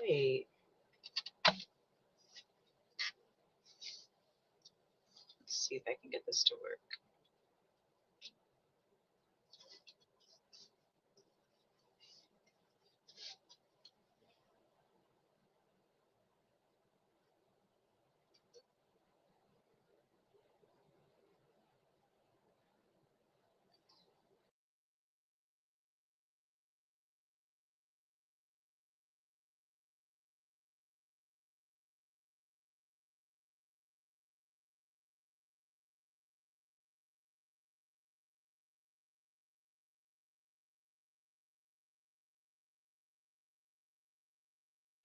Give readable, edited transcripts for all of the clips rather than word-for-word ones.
right. Let's see if I can get this to work.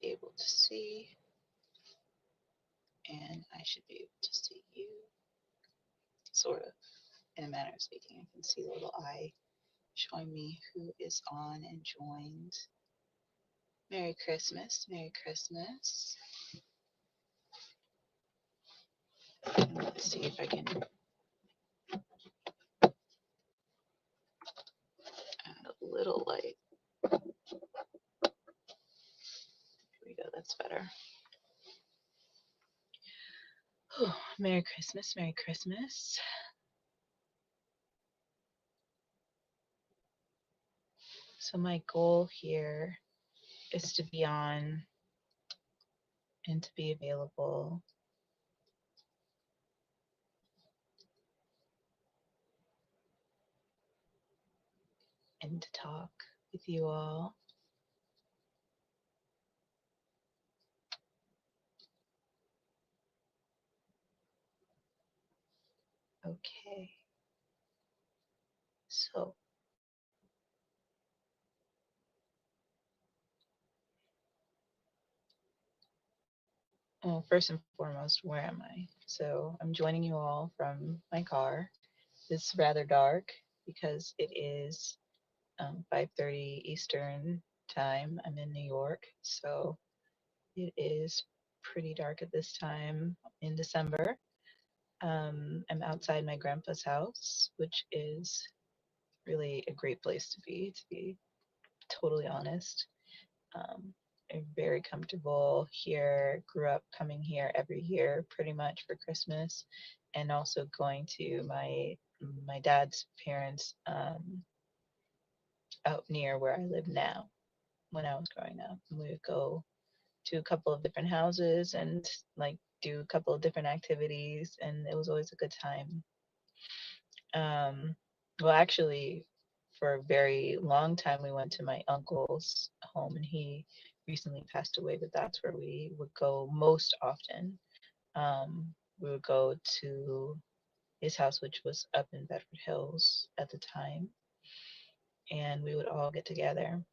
Be able to see, and I should be able to see you, sort of, in a manner of speaking. I can see the little eye showing me who is on and joined. Merry Christmas, Merry Christmas. And let's see if I can add a little light. Here we go, that's better. Whew. Merry Christmas, Merry Christmas. So my goal here is to be on and to be available and to talk with you all. Okay, so well, first and foremost, where am I? So I'm joining you all from my car. It's rather dark because it is 5:30 Eastern time. I'm in New York, so it is pretty dark at this time in December. I'm outside my grandpa's house, which is really a great place to be totally honest. I'm very comfortable here. Grew up coming here every year, pretty much for Christmas, and also going to my dad's parents out near where I live now. When I was growing up, and we would go to a couple of different houses and like do a couple of different activities, and it was always a good time. Um, well, actually, for a very long time, we went to my uncle's home, and he recently passed away, but that's where we would go most often. We would go to his house, which was up in Bedford Hills at the time, and we would all get together.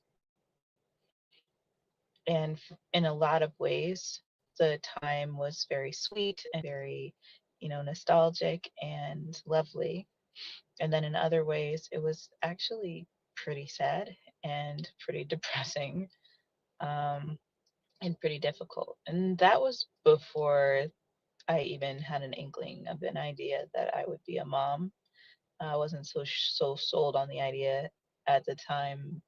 And in a lot of ways, the time was very sweet and very, nostalgic and lovely. And then in other ways, it was actually pretty sad and pretty depressing, um, and pretty difficult. And that was before I even had an inkling of an idea that I would be a mom. I wasn't so sold on the idea at the time,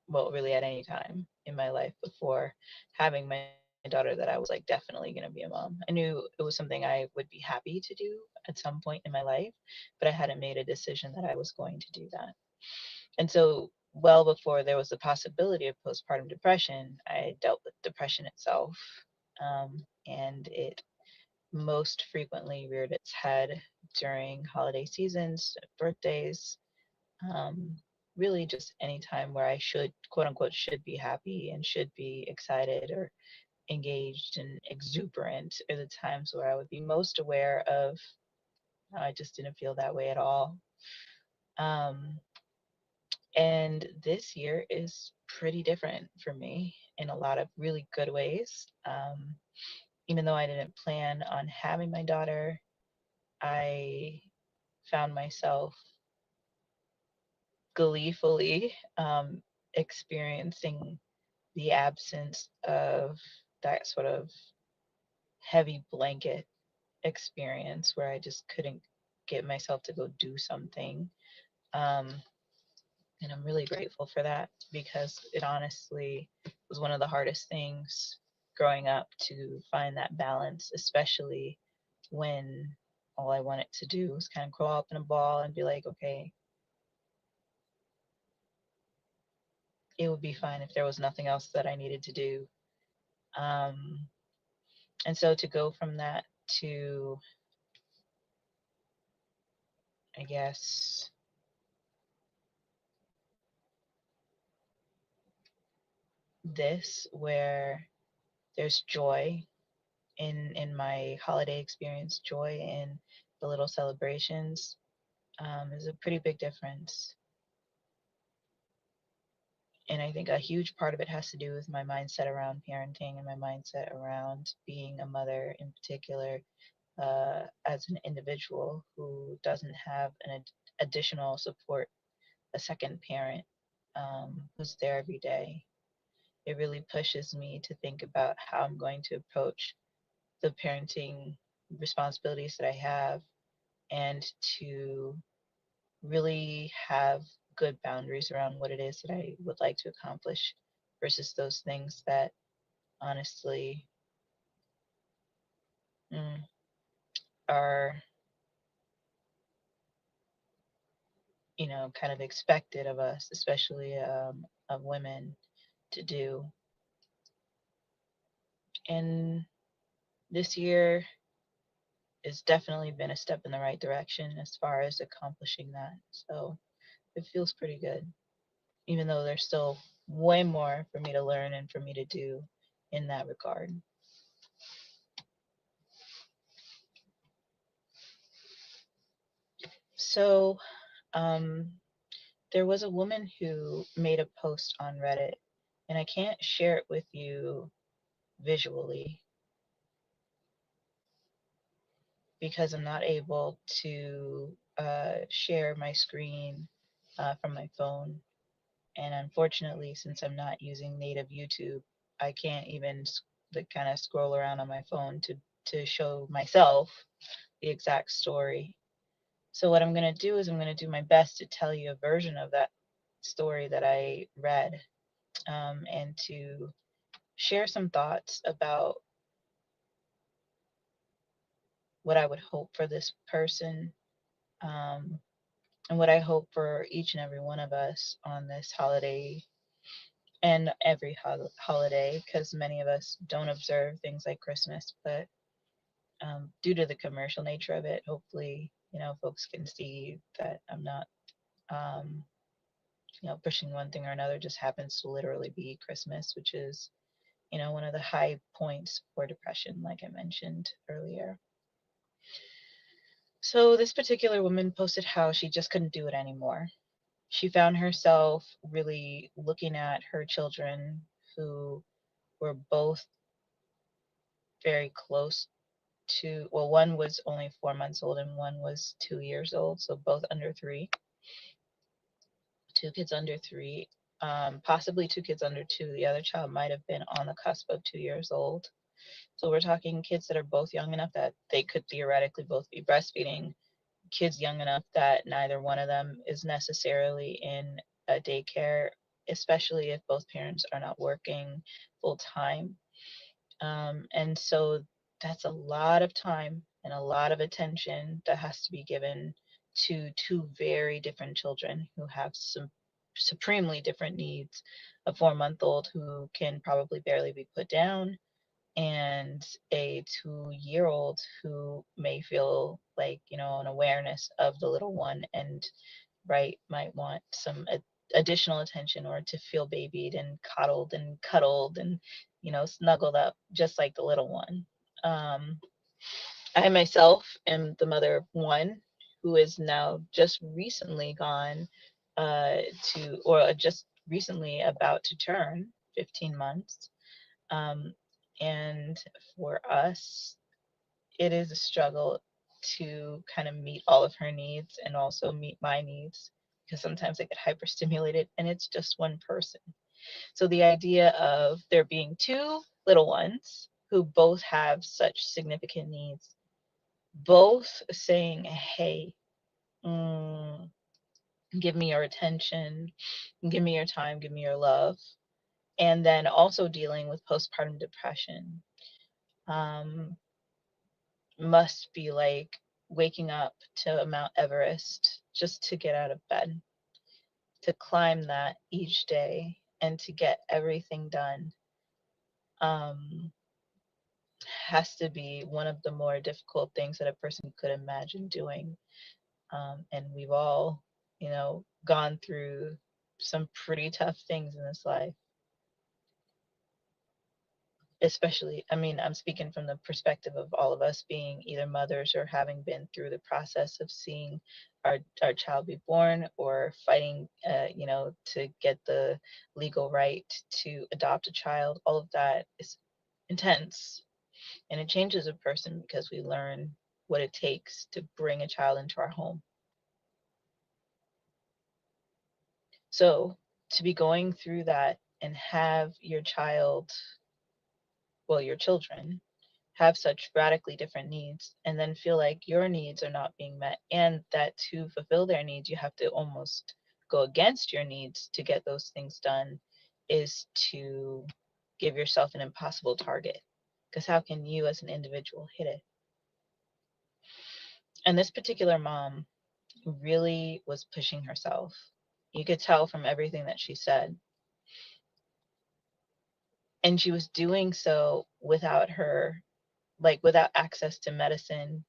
well, really at any time in my life before having my daughter, that I was like definitely going to be a mom. I knew it was something I would be happy to do at some point in my life, but I hadn't made a decision that I was going to do that. And so, well before there was the possibility of postpartum depression, I dealt with depression itself. And it most frequently reared its head during holiday seasons, birthdays, um, really just any time where I should, quote unquote, should be happy and should be excited or engaged and exuberant are the times where I would be most aware of how I just didn't feel that way at all. Um, and this year is pretty different for me in a lot of really good ways. Even though I didn't plan on having my daughter, I found myself gleefully experiencing the absence of that sort of heavy blanket experience where I just couldn't get myself to go do something. Um, And I'm really grateful for that because it honestly was one of the hardest things growing up to find that balance, especially when all I wanted to do was kind of curl up in a ball and be like, okay, it would be fine if there was nothing else that I needed to do. Um, and so to go from that to, I guess, this where there's joy in my holiday experience, joy in the little celebrations, is a pretty big difference. And I think a huge part of it has to do with my mindset around parenting and my mindset around being a mother in particular, as an individual who doesn't have an additional support, a second parent, who's there every day. It really pushes me to think about how I'm going to approach the parenting responsibilities that I have, and to really have good boundaries around what it is that I would like to accomplish versus those things that honestly, mm, are, kind of expected of us, especially of women to do. And this year has definitely been a step in the right direction as far as accomplishing that. So it feels pretty good, even though there's still way more for me to learn and for me to do in that regard. So, um, there was a woman who made a post on Reddit, and I can't share it with you visually because I'm not able to share my screen from my phone. And unfortunately, since I'm not using native YouTube, I can't even kind of scroll around on my phone to show myself the exact story. So what I'm going to do is I'm going to do my best to tell you a version of that story that I read, and to share some thoughts about what I would hope for this person, um, and what I hope for each and every one of us on this holiday and every holiday, because many of us don't observe things like Christmas, but due to the commercial nature of it, hopefully, folks can see that I'm not, um, pushing one thing or another. Just happens to literally be Christmas, which is, one of the high points for depression, like I mentioned earlier. So this particular woman posted how she just couldn't do it anymore. She found herself really looking at her children, who were both very close to, well, one was only 4 months old and one was 2 years old, so both under three, two kids under three, possibly two kids under two. The other child might have been on the cusp of 2 years old. So we're talking kids that are both young enough that they could theoretically both be breastfeeding, kids young enough that neither one of them is necessarily in a daycare, especially if both parents are not working full time. And so that's a lot of time and a lot of attention that has to be given to two very different children who have some supremely different needs. A 4 month old who can probably barely be put down, and a 2 year old who may feel like, an awareness of the little one, and right, might want some additional attention, or to feel babied and coddled and cuddled and, snuggled up just like the little one. um, I myself am the mother of one who is now just recently gone, to, or just recently about to turn 15 months. um, and for us, it is a struggle to kind of meet all of her needs and also meet my needs, because sometimes I get hyperstimulated and it's just one person. So the idea of there being two little ones who both have such significant needs, both saying, hey, mm, give me your attention, give me your time, give me your love. And then also dealing with postpartum depression um, must be like waking up to Mount Everest just to get out of bed, to climb that each day and to get everything done. Um, has to be one of the more difficult things that a person could imagine doing. And we've all, gone through some pretty tough things in this life. Especially, I mean, I'm speaking from the perspective of all of us being either mothers or having been through the process of seeing our child be born or fighting, to get the legal right to adopt a child. All of that is intense, and it changes a person because we learn what it takes to bring a child into our home. So to be going through that and have your child, well, your children, have such radically different needs and then feel like your needs are not being met, and that to fulfill their needs, you have to almost go against your needs to get those things done, is to give yourself an impossible target. Because how can you as an individual hit it? And this particular mom really was pushing herself. You could tell from everything that she said. And she was doing so without without access to medicine,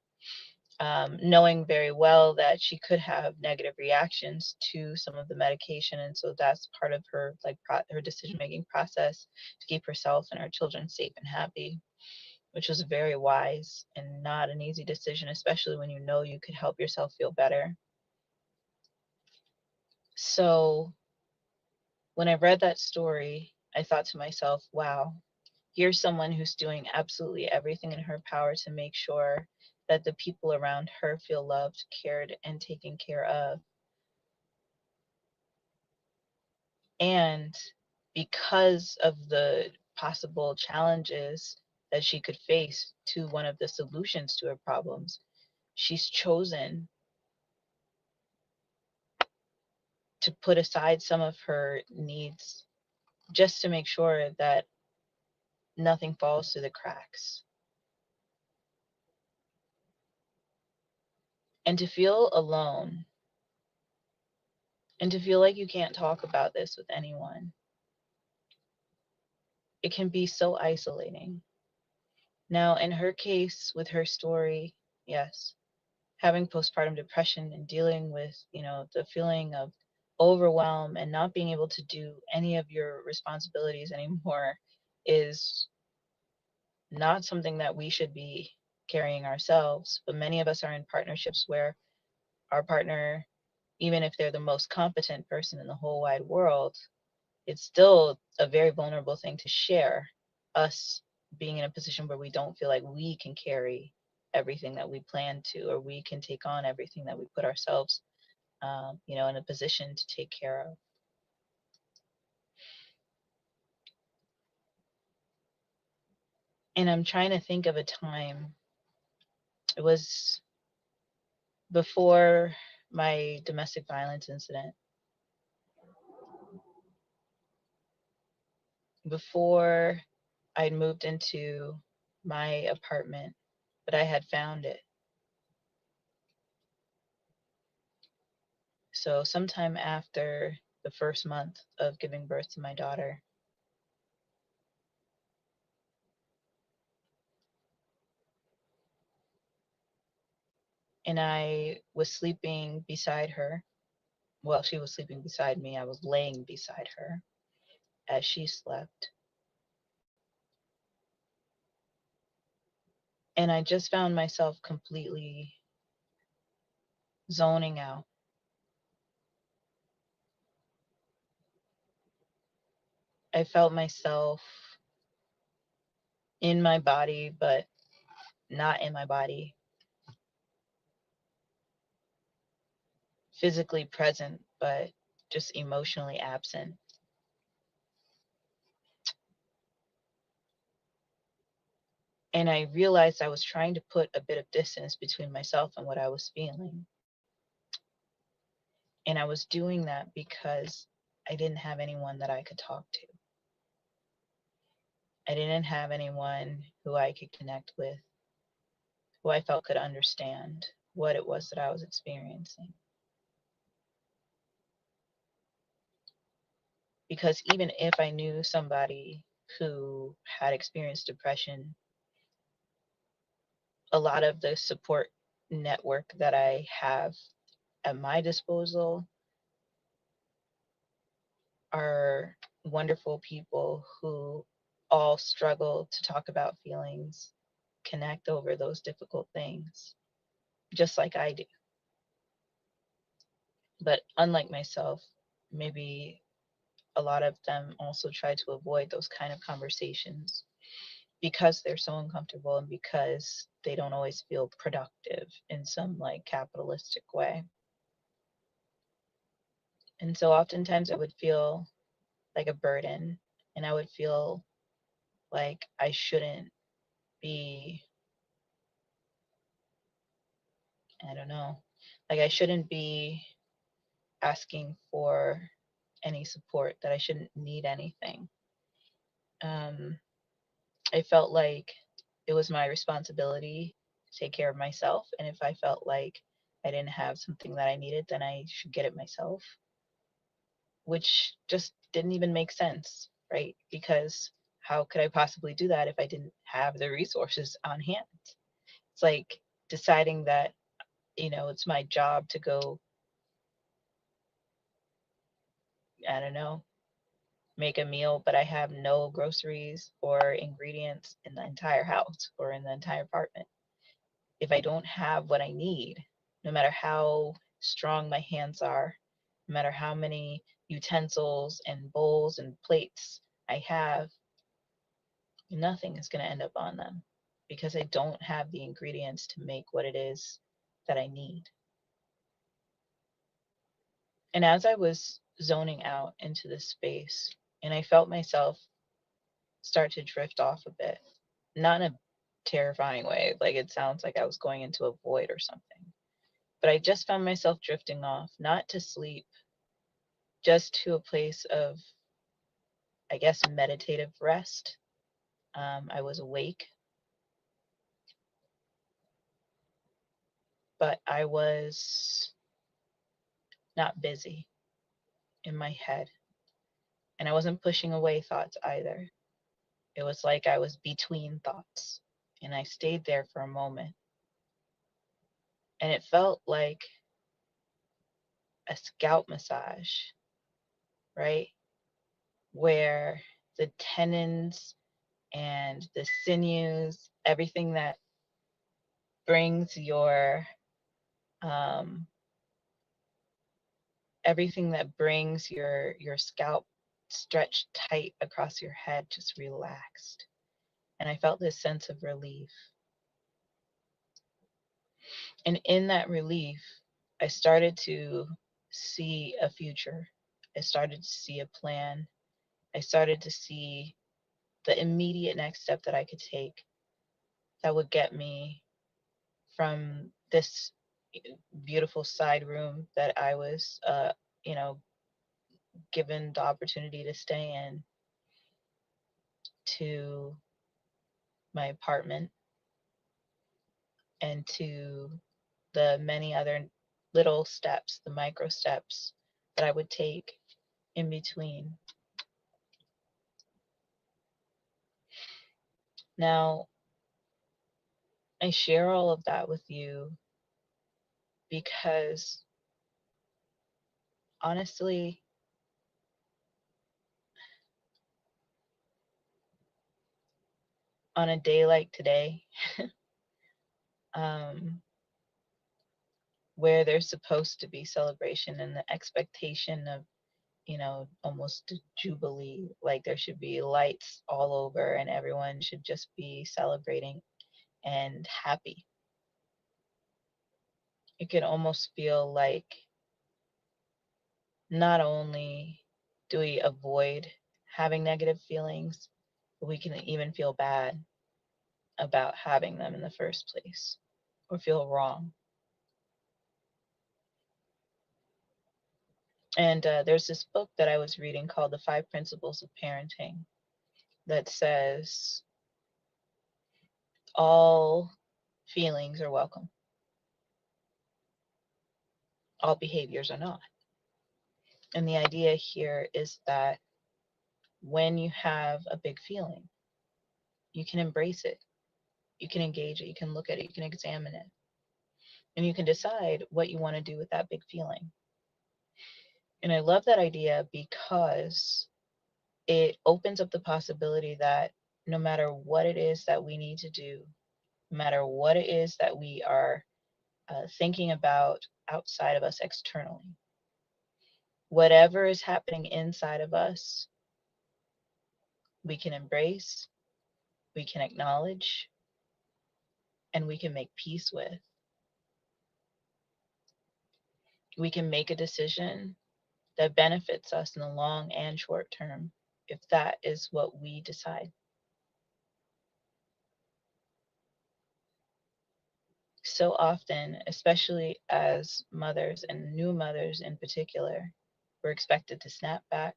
knowing very well that she could have negative reactions to some of the medication. And so that's part of her, her decision making process to keep herself and her children safe and happy, which was very wise and not an easy decision, especially when you know you could help yourself feel better. So when I read that story, I thought to myself, wow, here's someone who's doing absolutely everything in her power to make sure that the people around her feel loved, cared, and taken care of. And because of the possible challenges that she could face to one of the solutions to her problems, she's chosen to put aside some of her needs just to make sure that nothing falls through the cracks. And to feel alone and to feel like you can't talk about this with anyone, it can be so isolating. Now, in her case, with her story, yes, having postpartum depression and dealing with, the feeling of overwhelm and not being able to do any of your responsibilities anymore is not something that we should be carrying ourselves. But many of us are in partnerships where our partner, even if they're the most competent person in the whole wide world, it's still a very vulnerable thing to share, us being in a position where we don't feel like we can carry everything that we plan to, or we can take on everything that we put ourselves, in a position to take care of. And I'm trying to think of a time. It was before my domestic violence incident, before I'd moved into my apartment, but I had found it. So sometime after the first month of giving birth to my daughter, and I was sleeping beside her. Well, she was sleeping beside me. I was laying beside her as she slept. And I just found myself completely zoning out. I felt myself in my body, but not in my body, physically present, but just emotionally absent. And I realized I was trying to put a bit of distance between myself and what I was feeling. And I was doing that because I didn't have anyone that I could talk to. I didn't have anyone who I could connect with, who I felt could understand what it was that I was experiencing. Because even if I knew somebody who had experienced depression, a lot of the support network that I have at my disposal are wonderful people who all struggle to talk about feelings, connect over those difficult things, just like I do. But unlike myself, maybe a lot of them also try to avoid those kind of conversations because they're so uncomfortable and because they don't always feel productive in some like capitalistic way. And so oftentimes it would feel like a burden, and I would feel like I shouldn't be, I don't know, like I shouldn't be asking for any support, that I shouldn't need anything. Um, I felt like it was my responsibility to take care of myself. And if I felt like I didn't have something that I needed, then I should get it myself, which just didn't even make sense, right? Because how could I possibly do that if I didn't have the resources on hand? It's like deciding that, it's my job to go, I don't know, make a meal, but I have no groceries or ingredients in the entire house or in the entire apartment. If I don't have what I need, no matter how strong my hands are, no matter how many utensils and bowls and plates I have, nothing is going to end up on them because I don't have the ingredients to make what it is that I need. And as I was zoning out into this space, and I felt myself start to drift off a bit, not in a terrifying way, like it sounds like I was going into a void or something, but I just found myself drifting off, not to sleep, just to a place of, I guess, meditative rest. I was awake, but I was not busy in my head. And I wasn't pushing away thoughts either. It was like I was between thoughts. And I stayed there for a moment. And it felt like a scalp massage, right? Where the tendons and the sinews, brings your um, everything that brings your scalp stretched tight across your head just relaxed. And I felt this sense of relief. And in that relief, I started to see a future. I started to see a plan. I started to see the immediate next step that I could take that would get me from this beautiful side room that I was, you know, given the opportunity to stay in, to my apartment, and to the many other little steps, the micro steps that I would take in between. Now, I share all of that with you because honestly, on a day like today, um, where there's supposed to be celebration and the expectation of, almost a jubilee, like there should be lights all over and everyone should just be celebrating and happy. It can almost feel like not only do we avoid having negative feelings, but we can even feel bad about having them in the first place or feel wrong. And there's this book that I was reading called The Five Principles of Parenting that says all feelings are welcome, all behaviors are not. And the idea here is that when you have a big feeling, you can embrace it, you can engage it, you can look at it, you can examine it, and you can decide what you want to do with that big feeling. And I love that idea because it opens up the possibility that no matter what it is that we need to do, no matter what it is that we are thinking about outside of us externally, whatever is happening inside of us, we can embrace, we can acknowledge, and we can make peace with. We can make a decision that benefits us in the long and short term if that is what we decide. So often, especially as mothers and new mothers in particular, we're expected to snap back.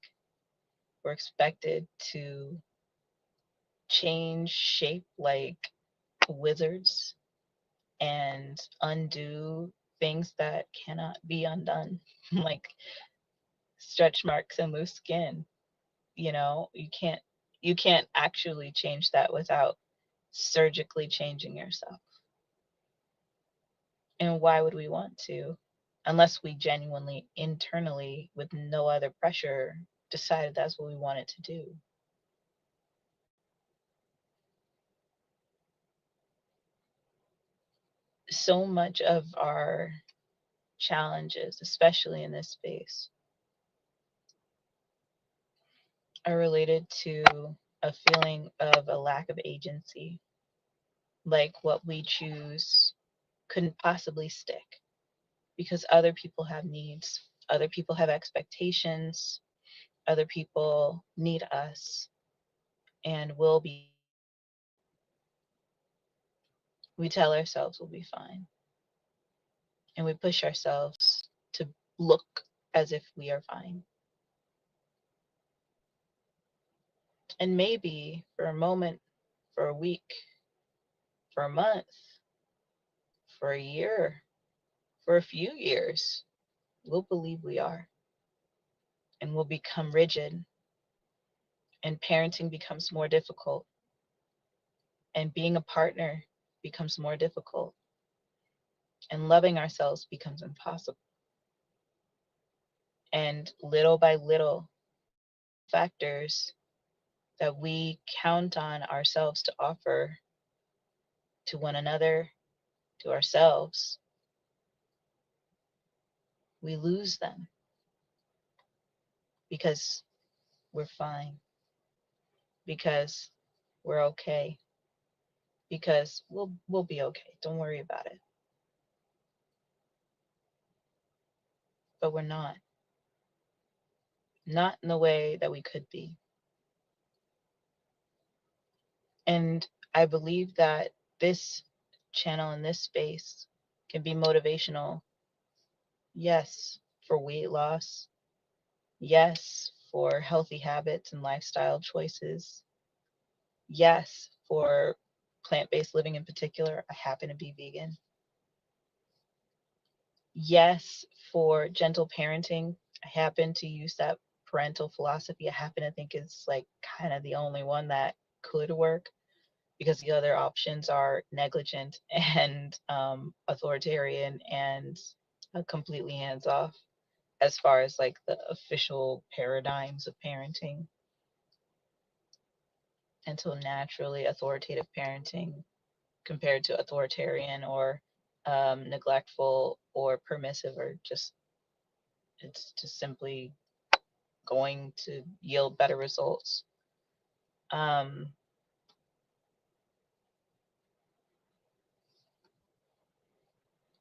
We're expected to change shape like wizards and undo things that cannot be undone, like stretch marks and loose skin. You can't actually change that without surgically changing yourself. And why would we want to? Unless we genuinely, internally, with no other pressure, decided that's what we wanted to do. So much of our challenges, especially in this space, are related to a feeling of a lack of agency, like what we choose couldn't possibly stick because other people have needs, other people have expectations, other people need us, and we'll be fine. We tell ourselves we'll be fine, and we push ourselves to look as if we are fine. And maybe for a moment, for a week, for a month, for a year, for a few years, we'll believe we are, and we'll become rigid, and parenting becomes more difficult, and being a partner becomes more difficult, and loving ourselves becomes impossible. And little by little, the small factors that we count on ourselves to offer to one another, to ourselves, we lose them because we're fine, because we're okay, because we'll be okay. Don't worry about it. But we're not in the way that we could be. And I believe that this channel and this space can be motivational, yes, for weight loss, yes, for healthy habits and lifestyle choices, yes, for plant based living in particular. I happen to be vegan. Yes, for gentle parenting. I happen to use that parental philosophy. I happen to think it's like kind of the only one that could work because the other options are negligent and authoritarian and completely hands off as far as like the official paradigms of parenting. And so naturally, authoritative parenting compared to authoritarian or neglectful or permissive or just it's just simply going to yield better results. Um,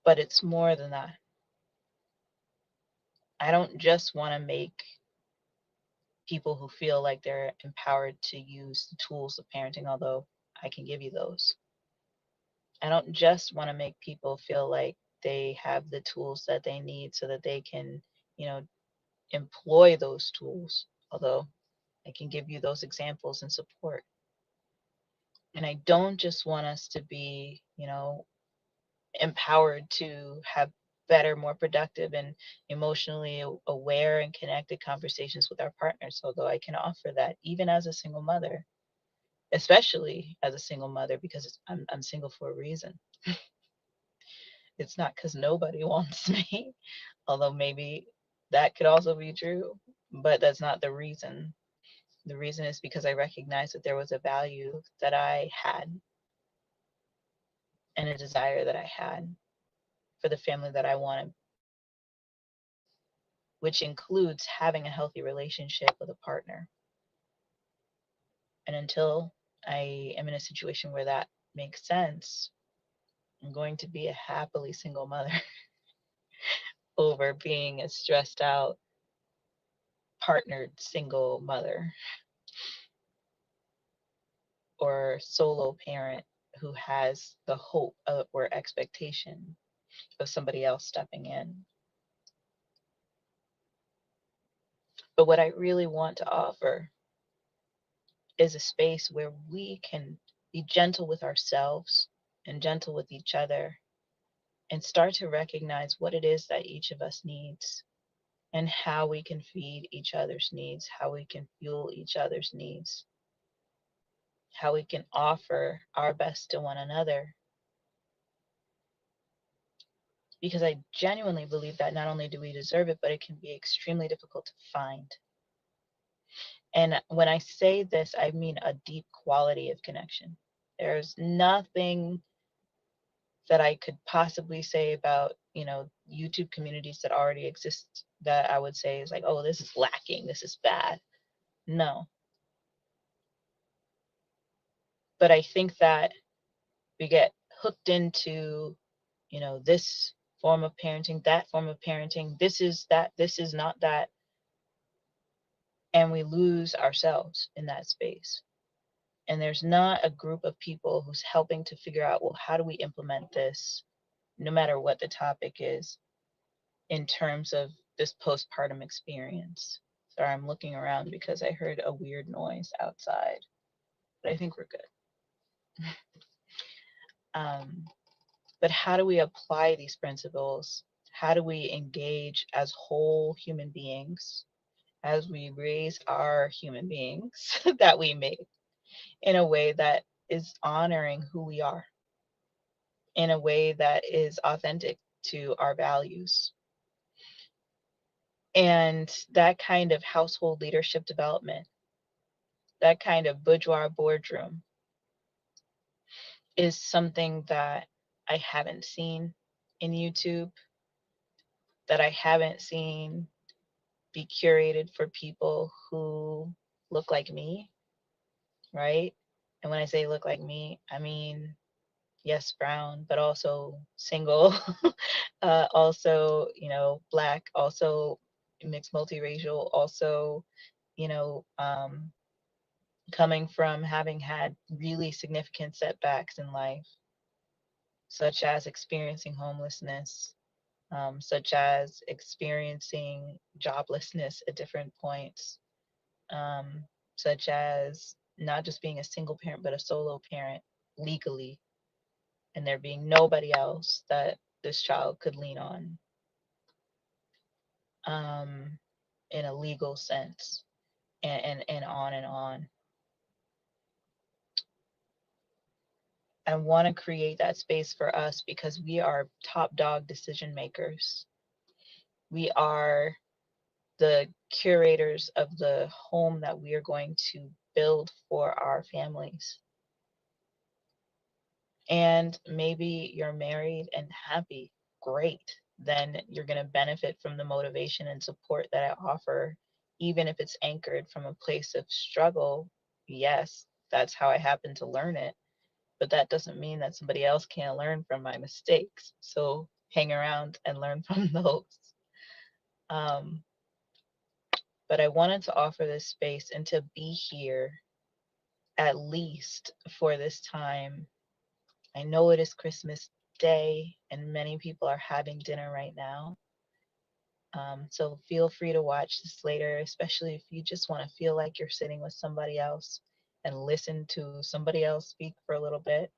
but it's more than that. I don't just want to make people who feel like they're empowered to use the tools of parenting, although I can give you those. I don't just want to make people feel like they have the tools that they need so that they can, you know, employ those tools, although I can give you those examples and support. And I don't just want us to be, empowered to have better, more productive, and emotionally aware and connected conversations with our partners, although I can offer that even as a single mother, especially as a single mother, because I'm single for a reason. It's not because nobody wants me, although maybe that could also be true, but that's not the reason. The reason is because I recognized that there was a value that I had and a desire that I had for the family that I wanted, which includes having a healthy relationship with a partner. And until I am in a situation where that makes sense, I'm going to be a happily single mother over being a stressed out, partnered single mother or solo parent who has the hope of, or expectation of somebody else stepping in. But what I really want to offer is a space where we can be gentle with ourselves and gentle with each other and start to recognize what it is that each of us needs and how we can feed each other's needs, how we can fuel each other's needs, how we can offer our best to one another. Because I genuinely believe that not only do we deserve it, but it can be extremely difficult to find. And when I say this, I mean a deep quality of connection. There's nothing that I could possibly say about, YouTube communities that already exist that I would say is like, oh, this is lacking, this is bad. No. But I think that we get hooked into, this form of parenting, that form of parenting, this is that, this is not that, and we lose ourselves in that space. And there's not a group of people who's helping to figure out, well, how do we implement this, no matter what the topic is, in terms of this postpartum experience. Sorry, I'm looking around because I heard a weird noise outside, but I think we're good. But how do we apply these principles? How do we engage as whole human beings as we raise our human beings that we make in a way that is honoring who we are, in a way that is authentic to our values? And that kind of household leadership development, that kind of bourgeois boardroom, is something that I haven't seen in YouTube, that I haven't seen be curated for people who look like me, right? And when I say look like me, I mean, yes, brown, but also single, also, Black, also mixed multiracial, also, you know, um, coming from having had really significant setbacks in life, such as experiencing homelessness, such as experiencing joblessness at different points, um, such as not just being a single parent, but a solo parent legally, and there being nobody else that this child could lean on, um, in a legal sense, and on and on. I want to create that space for us because we are top dog decision makers. We are the curators of the home that we are going to build for our families. And maybe you're married and happy, great. Then you're going to benefit from the motivation and support that I offer, even if it's anchored from a place of struggle. Yes, that's how I happen to learn it. But that doesn't mean that somebody else can't learn from my mistakes. So hang around and learn from those. Um, but I wanted to offer this space and to be here at least for this time. I know it is Christmas Day and many people are having dinner right now. So feel free to watch this later, especially if you just want to feel like you're sitting with somebody else and listen to somebody else speak for a little bit.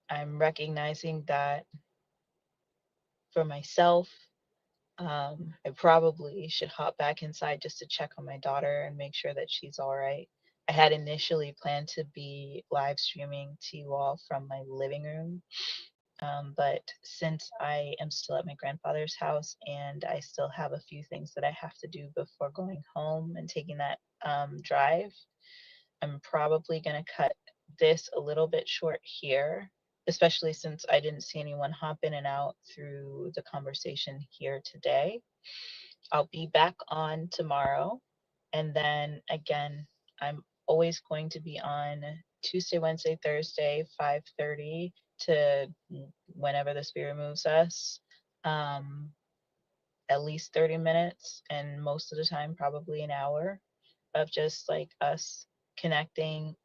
I'm recognizing that for myself, I probably should hop back inside just to check on my daughter and make sure that she's all right. I had initially planned to be live streaming to you all from my living room, but since I am still at my grandfather's house and I still have a few things that I have to do before going home and taking that drive, I'm probably going to cut this a little bit short here, especially since I didn't see anyone hop in and out through the conversation here today. I'll be back on tomorrow. And then again, I'm always going to be on Tuesday, Wednesday, Thursday, 5:30 to whenever the spirit moves us. Um, at least 30 minutes, and most of the time, probably an hour of just like us connecting,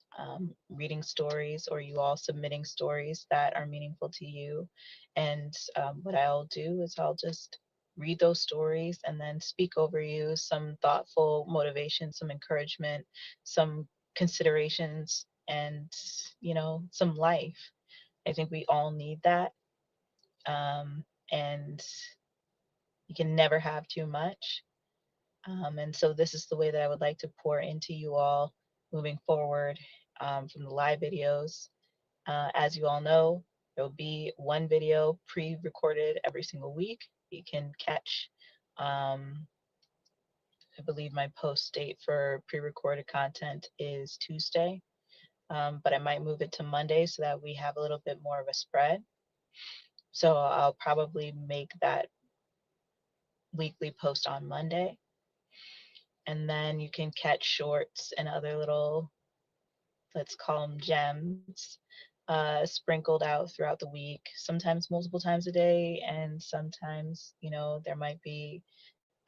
reading stories, or you all submitting stories that are meaningful to you. And what I'll do is I'll just read those stories and then speak over you some thoughtful motivation, some encouragement, some considerations, and, some life. I think we all need that. And you can never have too much. And so this is the way that I would like to pour into you all moving forward, from the live videos. As you all know, there'll be one video pre-recorded every single week. You can catch, um, I believe my post date for pre-recorded content is Tuesday, but I might move it to Monday so that we have a little bit more of a spread. So I'll probably make that weekly post on Monday. And then you can catch shorts and other little, let's call them gems, sprinkled out throughout the week, sometimes multiple times a day, and sometimes, there might be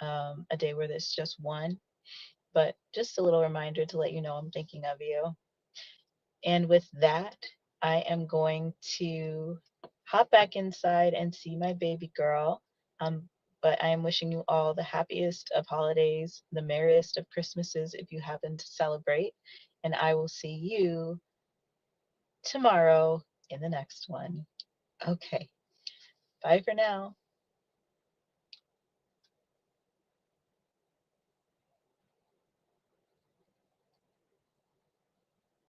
a day where there's just one, but just a little reminder to let you know I'm thinking of you. And with that, I am going to hop back inside and see my baby girl. But I am wishing you all the happiest of holidays, the merriest of Christmases if you happen to celebrate. And I will see you tomorrow in the next one. Okay, bye for now.